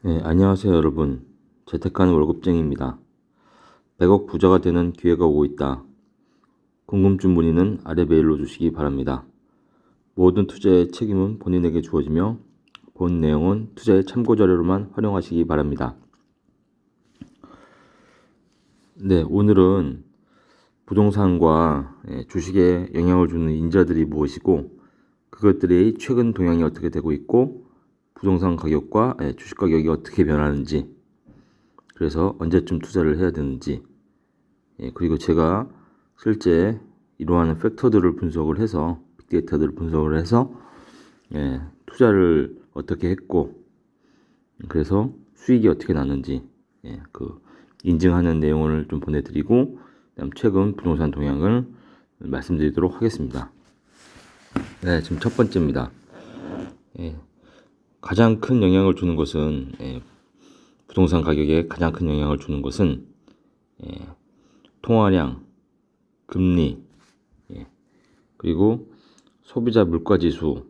네, 안녕하세요 여러분. 재테크하는 월급쟁이입니다. 100억 부자가 되는 기회가 오고 있다. 궁금증 문의는 아래 메일로 주시기 바랍니다. 모든 투자의 책임은 본인에게 주어지며 본 내용은 투자의 참고자료로만 활용하시기 바랍니다. 네, 오늘은 부동산과 주식에 영향을 주는 인자들이 무엇이고 그것들의 최근 동향이 어떻게 되고 있고 부동산 가격과 주식 가격이 어떻게 변하는지, 그래서 언제쯤 투자를 해야 되는지, 그리고 제가 실제 이러한 팩터들을 분석을 해서 빅데이터들을 분석을 해서 투자를 어떻게 했고 그래서 수익이 어떻게 났는지 그 인증하는 내용을 좀 보내드리고, 그다음 최근 부동산 동향을 말씀드리도록 하겠습니다. 네, 지금 첫 번째입니다. 가장 큰 영향을 주는 것은 부동산 가격에 가장 큰 영향을 주는 것은 통화량, 금리, 그리고 소비자 물가지수,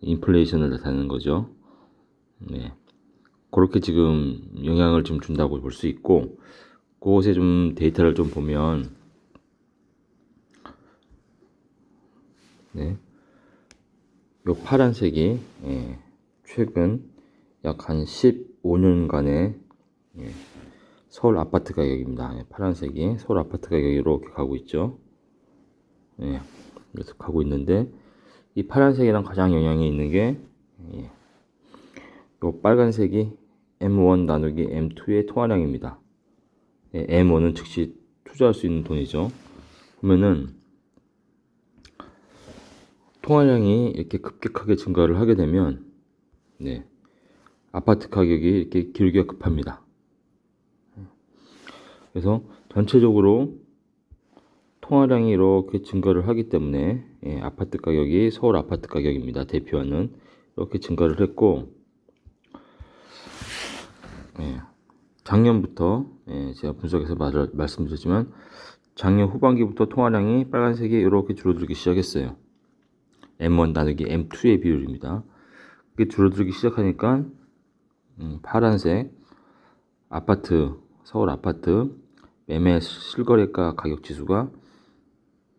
인플레이션을 나타내는 거죠. 네, 그렇게 지금 영향을 좀 준다고 볼 수 있고, 그것에 좀 데이터를 좀 보면, 네, 요 파란색이 최근 약 한 15년간의 서울 아파트 가격입니다. 파란색이 서울 아파트 가격이 이렇게 가고 있죠. 그래서 가고 있는데, 이 파란색이랑 가장 영향이 있는 게 요 빨간색이 M1 나누기 M2의 통화량입니다. M1은 즉시 투자할 수 있는 돈이죠. 보면은 통화량이 이렇게 급격하게 증가를 하게 되면 아파트 가격이 이렇게 기울기가 급합니다. 그래서 전체적으로 통화량이 이렇게 증가를 하기 때문에 아파트 가격이 서울 아파트 가격입니다. 대표하는 이렇게 증가를 했고, 작년부터 제가 분석해서 말씀드렸지만 작년 후반기부터 통화량이 빨간색이 이렇게 줄어들기 시작했어요. M1 나누기 M2의 비율입니다. 그게 줄어들기 시작하니까 파란색 아파트, 서울 아파트 매매 실거래가 가격 지수가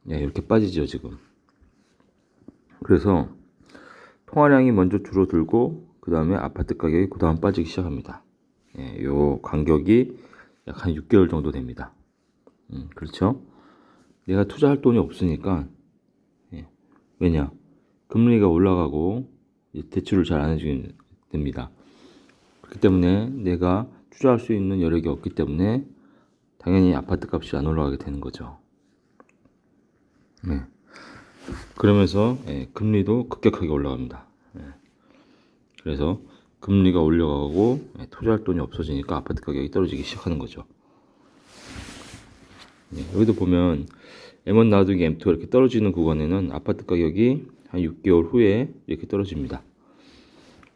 이렇게 빠지죠 지금. 그래서 통화량이 먼저 줄어들고 그 다음에 아파트 가격이 그 다음 빠지기 시작합니다. 요 간격이 약 한 6개월 정도 됩니다. 그렇죠? 내가 투자할 돈이 없으니까, 왜냐? 금리가 올라가고 대출을 잘 안 해주게 됩니다. 그렇기 때문에 내가 투자할 수 있는 여력이 없기 때문에 당연히 아파트 값이 안 올라가게 되는 거죠. 그러면서 금리도 급격하게 올라갑니다. 그래서 금리가 올라가고 투자할 돈이 없어지니까 아파트 가격이 떨어지기 시작하는 거죠. 여기도 보면 M1 나누기 M2가 이렇게 떨어지는 구간에는 아파트 가격이 한 6개월 후에 이렇게 떨어집니다.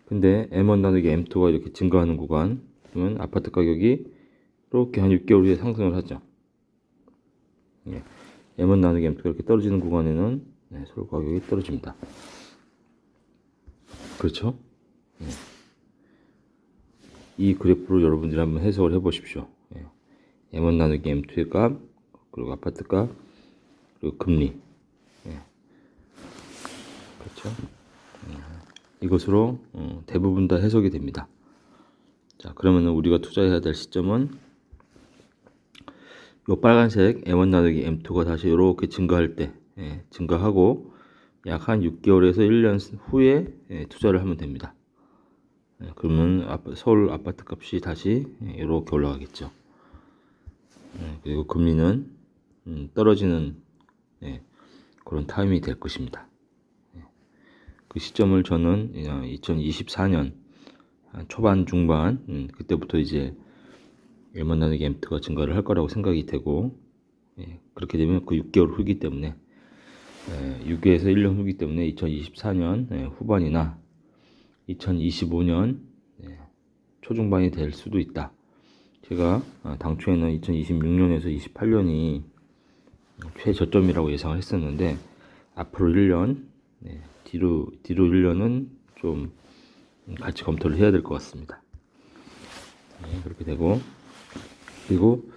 근데 M1 나누기 M2가 이렇게 증가하는 구간, 그러면 아파트 가격이 이렇게 한 6개월 후에 상승을 하죠. M1 나누기 M2가 이렇게 떨어지는 구간에는 서울 가격이 떨어집니다. 그렇죠? 이 그래프로 여러분들이 한번 해석을 해 보십시오. M1 나누기 M2의 값, 그리고 아파트 값, 그리고 금리. 그렇죠? 이것으로 대부분 다 해석이 됩니다. 자, 그러면 우리가 투자해야 될 시점은 요 빨간색 M1 나누기 M2가 다시 이렇게 증가할 때, 증가하고 약 한 6개월에서 1년 후에 투자를 하면 됩니다. 그러면 서울 아파트 값이 다시 이렇게 올라가겠죠. 그리고 금리는 떨어지는 그런 타임이 될 것입니다. 그 시점을 저는 2024년 초반 중반 그때부터 이제 M1 나누기 M2가 증가를 할 거라고 생각이 되고, 그렇게 되면 그 6개월 후이기 때문에 6개에서 1년 후이기 때문에 2024년 후반이나 2025년 초중반이 될 수도 있다. 제가 당초에는 2026년에서 28년이 최저점이라고 예상을 했었는데, 앞으로 1년, 뒤로 1년은 좀 같이 검토를 해야 될 것 같습니다. 네, 그렇게 되고, 그리고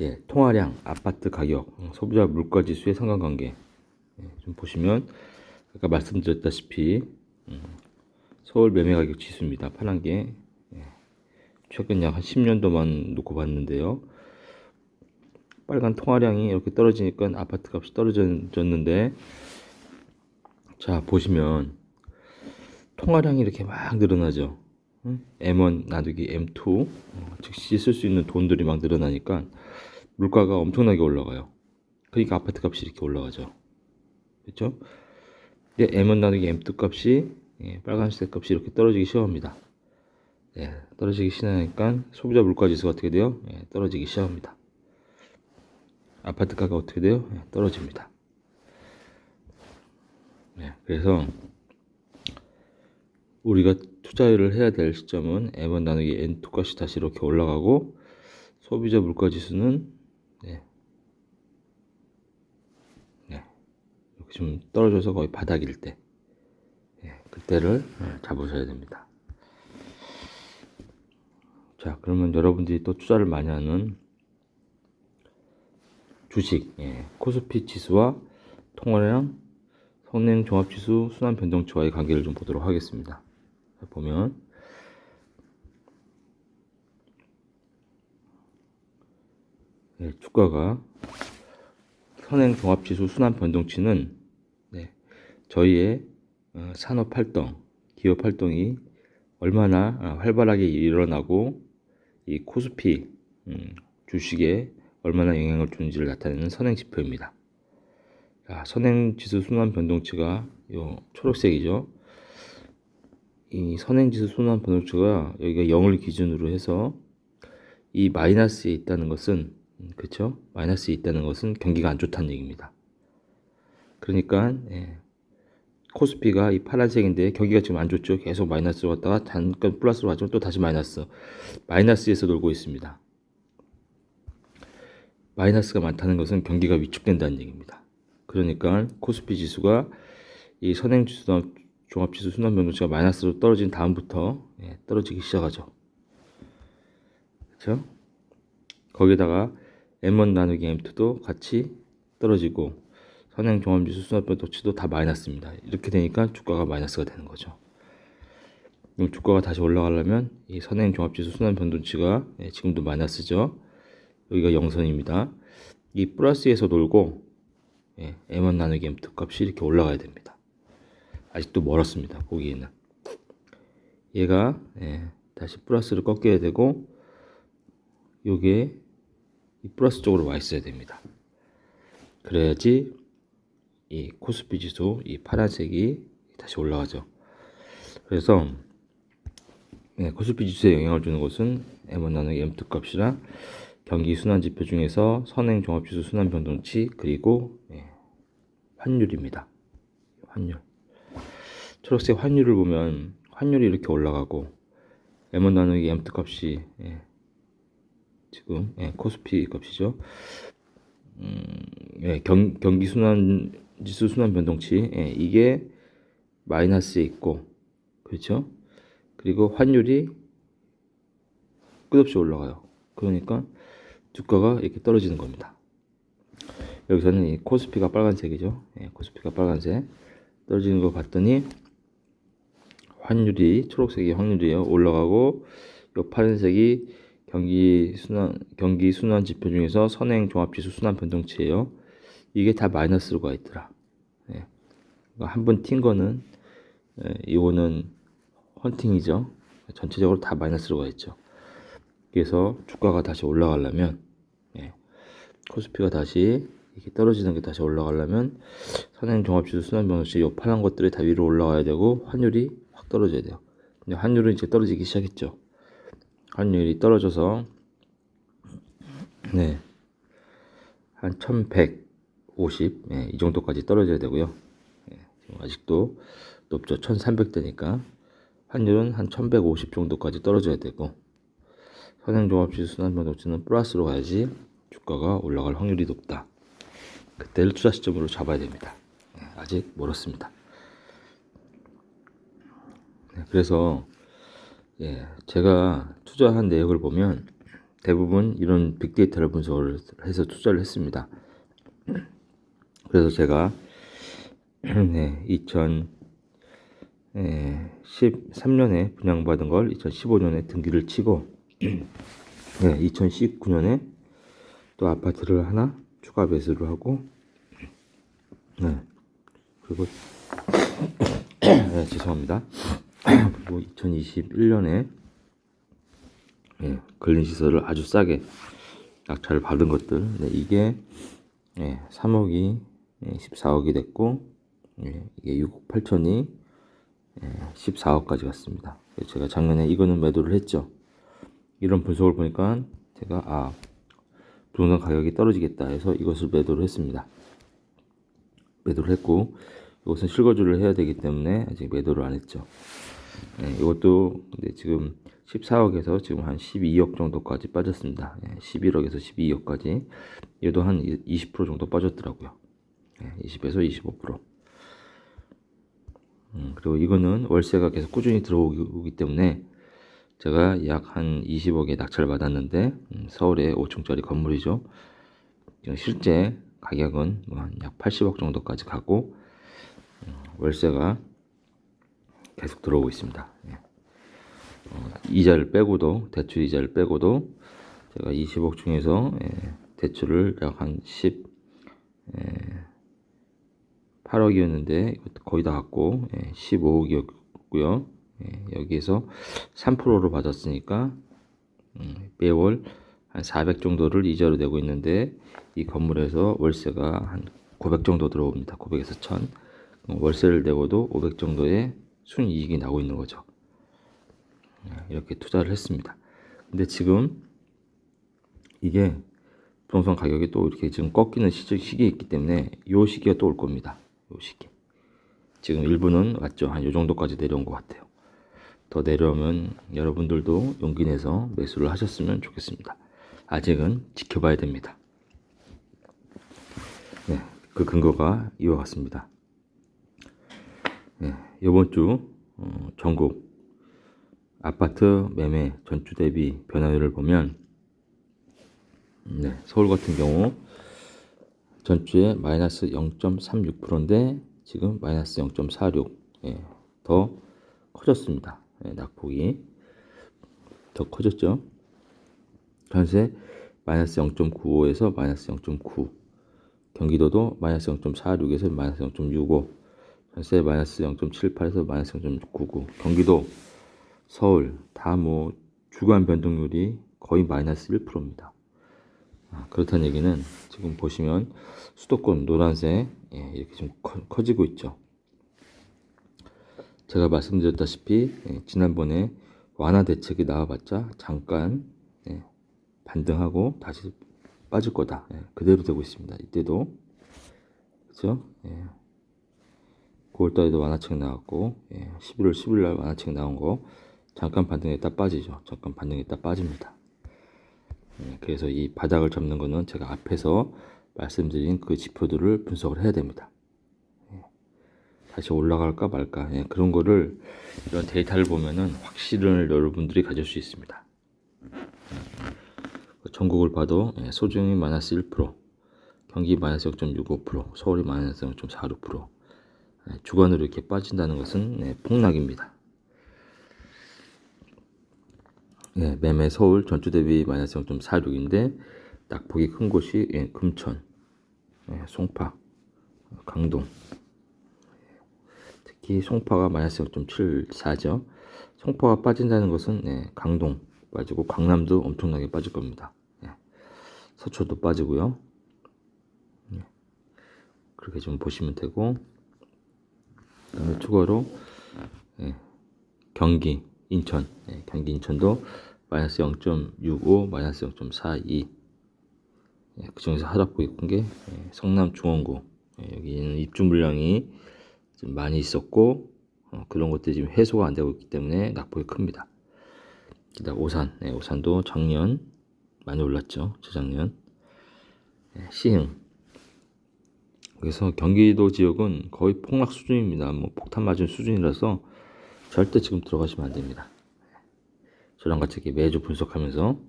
예, 통화량, 아파트 가격, 소비자 물가 지수의 상관관계 좀 보시면 아까 말씀드렸다시피 서울 매매 가격 지수입니다. 파란 게 최근 약 한 10년도만 놓고 봤는데요. 빨간 통화량이 이렇게 떨어지니까 아파트 값이 떨어졌는데, 자 보시면 통화량이 이렇게 막 늘어나죠. M1 나누기 M2 즉시 쓸 수 있는 돈들이 막 늘어나니까 물가가 엄청나게 올라가요. 그러니까 아파트 값이 이렇게 올라가죠. 그렇죠? 근데 M1 나누기 M2 값이 빨간색 값이 이렇게 떨어지기 시작합니다. 떨어지기 시작하니까 소비자 물가 지수가 어떻게 돼요? 떨어지기 시작합니다. 아파트 가가 어떻게 돼요? 떨어집니다. 그래서 우리가 투자를 해야 될 시점은 M1 나누기 N2 값이 다시 이렇게 올라가고 소비자 물가 지수는 이렇게 좀 떨어져서 거의 바닥일 때 그때를 잡으셔야 됩니다. 자, 그러면 여러분들이 또 투자를 많이 하는 주식, 코스피 지수와 통화량, 선행 종합지수, 순환 변동치와의 관계를 좀 보도록 하겠습니다. 자, 보면 주가가 선행 종합지수, 순환 변동치는 저희의 산업 활동, 기업 활동이 얼마나 활발하게 일어나고 이 코스피 주식에 얼마나 영향을 주는지를 나타내는 선행지표입니다. 자, 선행지수 순환 변동치가 요 초록색이죠. 이 선행지수 순환 변동치가 여기가 0을 기준으로 해서 이 마이너스에 있다는 것은 그렇죠? 마이너스에 있다는 것은 경기가 안 좋다는 얘기입니다. 그러니까 코스피가 이 파란색인데 경기가 지금 안 좋죠. 계속 마이너스로 갔다가 잠깐 플러스로 가지고 또 다시 마이너스에서 놀고 있습니다. 마이너스가 많다는 것은 경기가 위축된다는 얘기입니다. 그러니까 코스피 지수가 이 선행지수 종합지수 순환 변동치가 마이너스로 떨어진 다음부터 떨어지기 시작하죠. 그렇죠? 거기다가 M1 나누기 M2도 같이 떨어지고 선행 종합지수 순환 변동치도 다 마이너스입니다. 이렇게 되니까 주가가 마이너스가 되는 거죠. 그럼 주가가 다시 올라가려면 이 선행 종합지수 순환 변동치가 지금도 마이너스죠. 여기가 0선입니다. 이 플러스에서 놀고 M1 나누기 M2 값이 이렇게 올라가야 됩니다. 아직도 멀었습니다. 거기에는 얘가 다시 플러스를 꺾여야 되고 요게 이 플러스 쪽으로 와 있어야 됩니다. 그래야지 이 코스피 지수 이 파란색이 다시 올라가죠. 그래서 코스피 지수에 영향을 주는 것은 M1 나누기 M2 값이랑 경기 순환 지표 중에서 선행 종합지수 순환 변동치 그리고 환율입니다. 환율. 초록색 환율을 보면 환율이 이렇게 올라가고 M1 나누기 M2 값이 지금 코스피 값이죠. 경기 순환 지수 순환 변동치 이게 마이너스에 있고 그렇죠. 그리고 환율이 끝없이 올라가요. 그러니까 주가가 이렇게 떨어지는 겁니다. 여기서는 이 코스피가 빨간색이죠. 코스피가 빨간색 떨어지는 거 봤더니 환율이 초록색이 확률이에요. 올라가고 요 파란색이 경기 순환 지표 중에서 선행 종합지수 순환 변동치예요. 이게 다 마이너스로 가 있더라. 한 번 튄 거는 이거는 헌팅이죠. 전체적으로 다 마이너스로 가 있죠. 그래서 주가가 다시 올라가려면 코스피가 다시 이렇게 떨어지는 게 다시 올라가려면 선행 종합지수 순환 변동치 요 파란 것들이 다 위로 올라가야 되고 환율이 확 떨어져야 돼요. 근데 환율은 이제 떨어지기 시작했죠. 환율이 떨어져서 한 1150 이 정도까지 떨어져야 되고요. 아직도 높죠. 1300대니까 환율은 한 1150 정도까지 떨어져야 되고 선행종합지수 순환 변동치는 플러스로 가야지 주가가 올라갈 확률이 높다. 그때를 투자 시점으로 잡아야 됩니다. 아직 멀었습니다. 그래서 예, 제가 투자한 내역을 보면 대부분 이런 빅데이터를 분석을 해서 투자를 했습니다. 그래서 제가 네, 2013년에 분양받은 걸 2015년에 등기를 치고 네, 2019년에 또 아파트를 하나 추가 매수를 하고 네, 그리고 네, 죄송합니다. 그리고 2021년에 근린시설을 아주 싸게 낙찰을 받은 것들 이게 3억이 14억이 됐고 이게 6억 8천이 14억까지 갔습니다. 제가 작년에 이거는 매도를 했죠. 이런 분석을 보니까 제가 부동산 가격이 떨어지겠다 해서 이것을 매도를 했습니다. 매도를 했고 이것은 실거주를 해야 되기 때문에 아직 매도를 안 했죠. 이것도 지금 14억에서 지금 한 12억 정도까지 빠졌습니다. 11억에서 12억까지 얘도 한 20% 정도 빠졌더라고요. 20에서 25%. 그리고 이거는 월세가 계속 꾸준히 들어오기 때문에 제가 약 한 20억에 낙찰을 받았는데 서울에 5층짜리 건물이죠. 실제 가격은 약 80억 정도까지 가고 월세가 계속 들어오고 있습니다. 이자를 빼고도 대출 이자를 빼고도 제가 20억 중에서 대출을 약 한 18억이었는데 거의 다 갔고 15억이었고요. 여기에서 3%로 받았으니까 매월 한 400 정도를 이자로 내고 있는데 이 건물에서 월세가 한 900 정도 들어옵니다. 900에서 1000 월세를 내고도 500 정도의 순이익이 나고 있는 거죠. 이렇게 투자를 했습니다. 근데 지금 이게 부동산 가격이 또 이렇게 지금 꺾이는 시기에 있기 때문에 이 시기가 또 올 겁니다. 이 시기. 지금 일부는 왔죠. 한 요 정도까지 내려온 것 같아요. 더 내려오면 여러분들도 용기 내서 매수를 하셨으면 좋겠습니다. 아직은 지켜봐야 됩니다. 그 근거가 이와 같습니다. 이번 주 전국 아파트 매매 전주 대비 변화율을 보면 서울 같은 경우 전주에 마이너스 0.36%인데 지금 마이너스 0.46 더 커졌습니다. 낙폭이 더 커졌죠. 전세 마이너스 0.95에서 마이너스 0.9 경기도도 마이너스 0.46에서 마이너스 0.65 전세 마이너스 0.78에서 마이너스 0.99 경기도 서울 다 주간 변동률이 거의 마이너스 1%입니다. 그렇다는 얘기는 지금 보시면 수도권 노란색 이렇게 좀 커지고 있죠. 제가 말씀드렸다시피 지난번에 완화 대책이 나와봤자 잠깐 반등하고 다시 빠질 거다. 그대로 되고 있습니다. 이때도 그렇죠? 9월달에도 완화책 나왔고 11월 10일날 완화책 나온 거 잠깐 반등했다 빠지죠. 잠깐 반등했다 빠집니다. 그래서 이 바닥을 잡는 거는 제가 앞에서 말씀드린 그 지표들을 분석을 해야 됩니다. 다시 올라갈까 말까 그런 거를 이런 데이터를 보면은 확신을 여러분들이 가질 수 있습니다. 전국을 봐도 소중이 마이너스 1%, 경기 마이너스 0.65%, 서울이 마이너스 0.46%. 주간으로 이렇게 빠진다는 것은 폭락입니다. 매매 서울 전주 대비 마이너스 0.46인데 낙폭이 큰 곳이 금천, 송파, 강동. 특히 송파가 마이너스 0.74죠. 송파가 빠진다는 것은 강동 빠지고 강남도 엄청나게 빠질 겁니다. 서초도 빠지고요. 그렇게 좀 보시면 되고 그다음에 추가로 경기 인천 경기 인천도 마이너스 0.65 마이너스 0.42 그 중에서 하락폭이 큰 게 성남 중원구 여기는 입주 물량이 좀 많이 있었고 그런 것들이 지금 해소가 안 되고 있기 때문에 낙폭이 큽니다. 그다음 오산 오산도 작년 많이 올랐죠. 재작년 시흥 그래서 경기도 지역은 거의 폭락 수준입니다. 폭탄 맞은 수준이라서 절대 지금 들어가시면 안 됩니다. 저랑 같이 이렇게 매주 분석하면서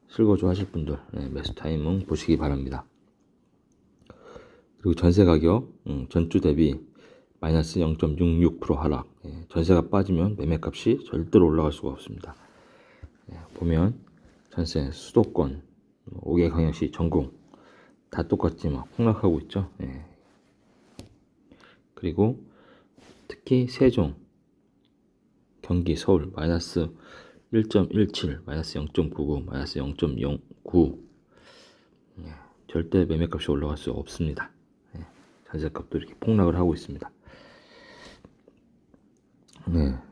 실거주 하실 분들 매수 타이밍 보시기 바랍니다. 그리고 전세 가격 전주 대비 마이너스 0.66% 하락. 전세가 빠지면 매매값이 절대로 올라갈 수가 없습니다. 보면 전세 수도권 5개 광역시 전국 다 똑같이 막 폭락하고 있죠. 그리고 특히 세종, 경기, 서울 마이너스 1.17, 마이너스 0.99, 마이너스 0.09. 절대 매매값이 올라갈 수 없습니다. 전세값도 이렇게 폭락을 하고 있습니다.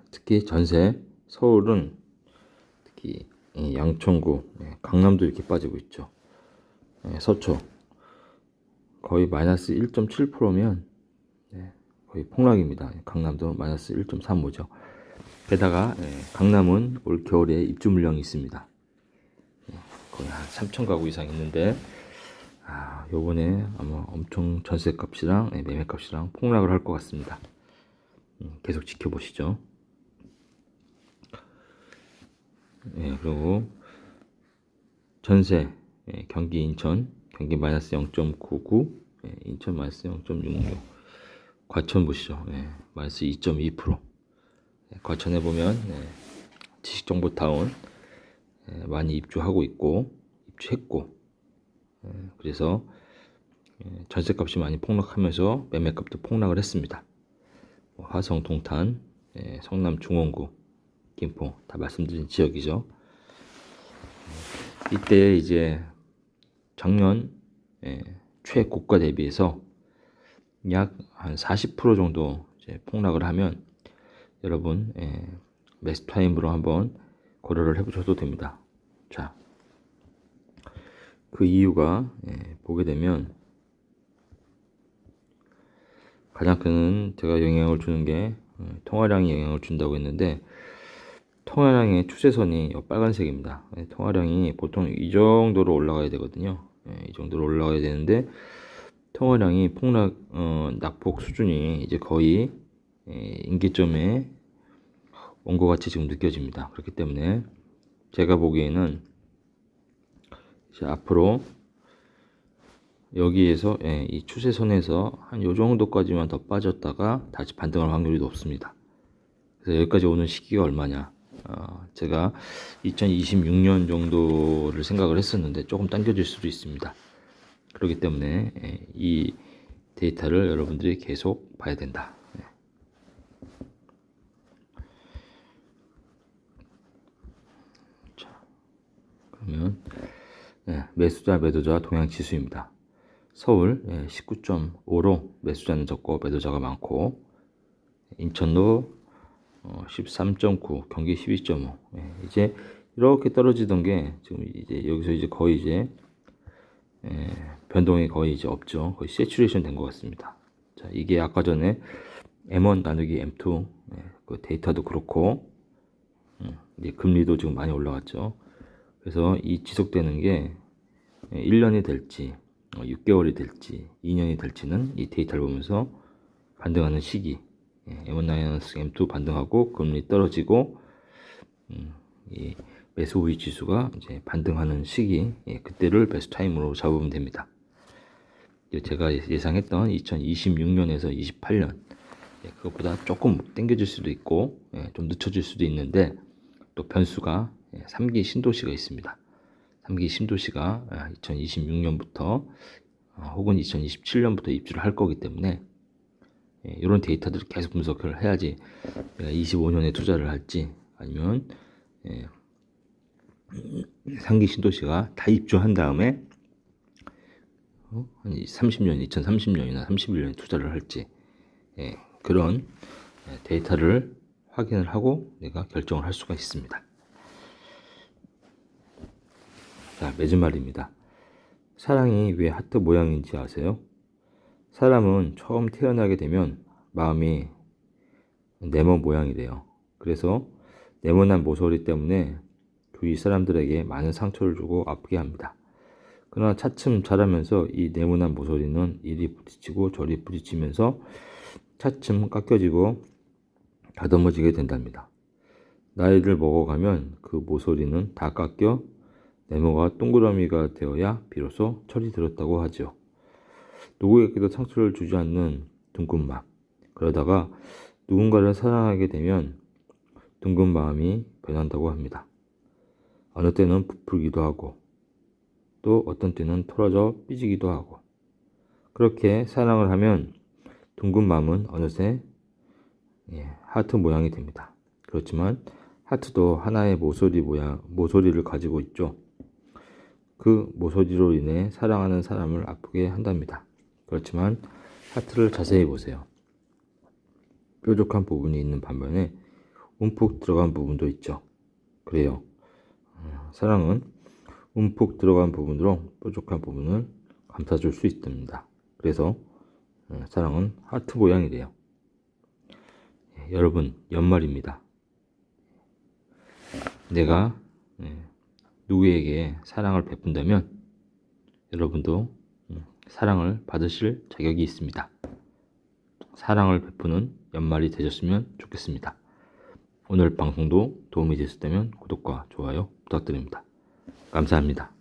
특히 전세 서울은 특히 양천구, 강남도 이렇게 빠지고 있죠. 서초 거의 마이너스 1.7%면 거의 폭락입니다. 강남도 마이너스 1.35죠. 게다가 강남은 올 겨울에 입주 물량이 있습니다. 거의 한 3천 가구 이상 있는데 요번에 아마 엄청 전세값이랑 매매값이랑 폭락을 할 것 같습니다. 계속 지켜보시죠. 그리고 전세 경기 인천 경기 마이너스 0.99, 인천 마이너스 0.66, 과천 보시죠. 마이너스 2.2%. 과천에 보면 지식정보타운 많이 입주하고 있고 입주했고 그래서 전세값이 많이 폭락하면서 매매값도 폭락을 했습니다. 화성, 동탄, 성남, 중원구, 김포 다 말씀드린 지역이죠. 이때 이제 작년 최고가 대비해서 약 한 40% 정도 이제 폭락을 하면 여러분 매수 타임으로 한번 고려를 해보셔도 됩니다. 자, 그 이유가 보게 되면 가장 큰 제가 영향을 주는 게 통화량이 영향을 준다고 했는데 통화량의 추세선이 빨간색입니다. 통화량이 보통 이 정도로 올라가야 되거든요. 이 정도로 올라가야 되는데 통화량이 폭락 낙폭 수준이 이제 거의 임계점에 온 것 같이 지금 느껴집니다. 그렇기 때문에 제가 보기에는 이제 앞으로 여기에서 이 추세선에서 한 요 정도까지만 더 빠졌다가 다시 반등할 확률이 높습니다. 그래서 여기까지 오는 시기가 얼마냐? 제가 2026년 정도를 생각을 했었는데 조금 당겨질 수도 있습니다. 그렇기 때문에 이 데이터를 여러분들이 계속 봐야 된다. 자, 그러면 매수자 매도자 동향 지수입니다. 서울 19.5로 매수자는 적고 매도자가 많고 인천도 13.9, 경기 12.5. 이제 이렇게 떨어지던 게 지금 이제 여기서 이제 거의 이제 변동이 거의 이제 없죠. 거의 세츄레이션 된 것 같습니다. 자, 이게 아까 전에 M1 나누기 M2 그 데이터도 그렇고 이제 금리도 지금 많이 올라갔죠. 그래서 이 지속되는 게 1년이 될지 6개월이 될지 2년이 될지는 이 데이터를 보면서 반등하는 시기 M1-M2 반등하고 금리 떨어지고 이 매수 우위 지수가 이제 반등하는 시기 그때를 베스트 타임으로 잡으면 됩니다. 제가 예상했던 2026년에서 28년 그것보다 조금 당겨질 수도 있고 좀 늦춰질 수도 있는데 또 변수가 3기 신도시가 있습니다. 3기 신도시가 2026년부터 혹은 2027년부터 입주를 할 거기 때문에 이런 데이터들을 계속 분석을 해야지 내가 25년에 투자를 할지 아니면 3기 신도시가 다 입주한 다음에 30년, 2030년이나 31년에 투자를 할지 그런 데이터를 확인을 하고 내가 결정을 할 수가 있습니다. 자, 맺은 말입니다. 사랑이 왜 하트 모양인지 아세요? 사람은 처음 태어나게 되면 마음이 네모 모양이 돼요. 그래서 네모난 모서리 때문에 주위 사람들에게 많은 상처를 주고 아프게 합니다. 그러나 차츰 자라면서 이 네모난 모서리는 이리 부딪히고 저리 부딪히면서 차츰 깎여지고 다듬어지게 된답니다. 나이를 먹어가면 그 모서리는 다 깎여 네모가 동그라미가 되어야 비로소 철이 들었다고 하죠. 누구에게도 상처를 주지 않는 둥근 마음. 그러다가 누군가를 사랑하게 되면 둥근 마음이 변한다고 합니다. 어느 때는 부풀기도 하고 또 어떤 때는 토라져 삐지기도 하고, 그렇게 사랑을 하면 둥근 마음은 어느새 하트 모양이 됩니다. 그렇지만 하트도 하나의 모서리를 가지고 있죠. 그 모서리로 인해 사랑하는 사람을 아프게 한답니다. 그렇지만 하트를 자세히 보세요. 뾰족한 부분이 있는 반면에 움푹 들어간 부분도 있죠. 그래요. 사랑은 움푹 들어간 부분으로 뾰족한 부분을 감싸줄 수 있답니다. 그래서 사랑은 하트 모양이래요. 여러분, 연말입니다. 내가 누구에게 사랑을 베푼다면 여러분도 사랑을 받으실 자격이 있습니다. 사랑을 베푸는 연말이 되셨으면 좋겠습니다. 오늘 방송도 도움이 되셨다면 구독과 좋아요 부탁드립니다. 감사합니다.